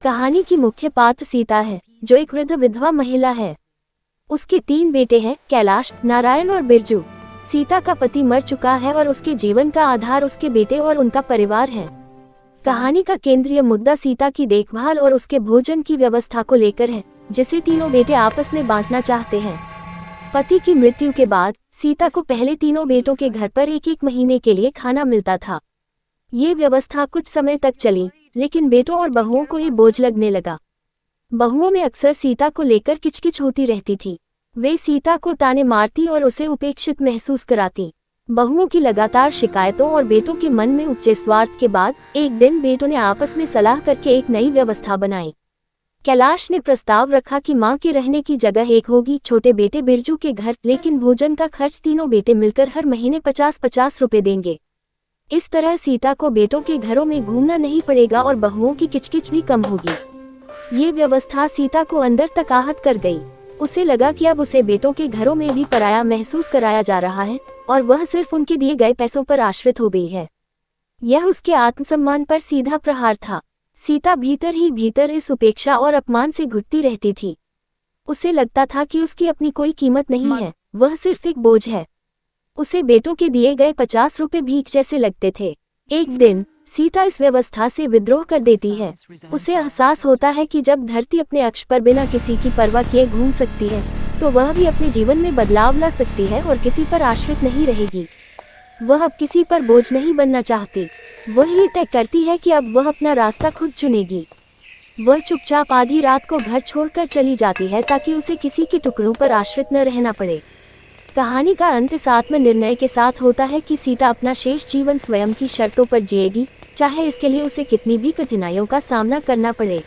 कहानी की मुख्य पात्र सीता है, जो एक वृद्ध विधवा महिला है। उसके 3 बेटे हैं, कैलाश, नारायण और बिरजू। सीता का पति मर चुका है और उसके जीवन का आधार उसके बेटे और उनका परिवार है। कहानी का केंद्रीय मुद्दा सीता की देखभाल और उसके भोजन की व्यवस्था को लेकर है, जिसे तीनों बेटे आपस में बांटना चाहते हैं। पति की मृत्यु के बाद सीता को पहले तीनों बेटों के घर पर एक महीने के लिए खाना मिलता था। ये व्यवस्था कुछ समय तक चली, लेकिन बेटों और बहुओं को ये बोझ लगने लगा। बहुओं में अक्सर सीता को लेकर किचकिच होती रहती थी। वे सीता को ताने मारती और उसे उपेक्षित महसूस कराती। बहुओं की लगातार शिकायतों और बेटों के मन में उपजे स्वार्थ के बाद एक दिन बेटों ने आपस में सलाह करके एक नई व्यवस्था बनाई। कैलाश ने प्रस्ताव रखा कि मां के रहने की जगह एक होगी छोटे बेटे बिरजू के घर, लेकिन भोजन का खर्च तीनों बेटे मिलकर हर महीने 50-50 रुपए देंगे। इस तरह सीता को बेटों के घरों में घूमना नहीं पड़ेगा और बहुओं की किचकिच भी कम होगी। ये व्यवस्था सीता को अंदर तक आहत कर गई। उसे लगा कि अब उसे बेटों के घरों में भी पराया महसूस कराया जा रहा है और वह सिर्फ उनके दिए गए पैसों पर आश्रित हो गई है। यह उसके आत्मसम्मान पर सीधा प्रहार था। सीता भीतर ही भीतर इस उपेक्षा और अपमान से घुटती रहती थी। उसे लगता था कि उसकी अपनी कोई कीमत नहीं है, वह सिर्फ एक बोझ है। उसे बेटों के दिए गए 50 रुपए भीख जैसे लगते थे। एक दिन सीता इस व्यवस्था से विद्रोह कर देती है। उसे एहसास होता है कि जब धरती अपने अक्ष पर बिना किसी की परवाह किए घूम सकती है, तो वह भी अपने जीवन में बदलाव ला सकती है और किसी पर आश्रित नहीं रहेगी। वह अब किसी पर बोझ नहीं बनना चाहती। वह ये तय करती है कि अब वह अपना रास्ता खुद चुनेगी। वह चुपचाप आधी रात को घर छोड़कर चली जाती है ताकि उसे किसी के टुकड़ों पर आश्रित न रहना पड़े। कहानी का अंत इस आत्मनिर्णय के साथ होता है कि सीता अपना शेष जीवन स्वयं की शर्तों पर जिएगी, चाहे इसके लिए उसे कितनी भी कठिनाइयों का सामना करना पड़े।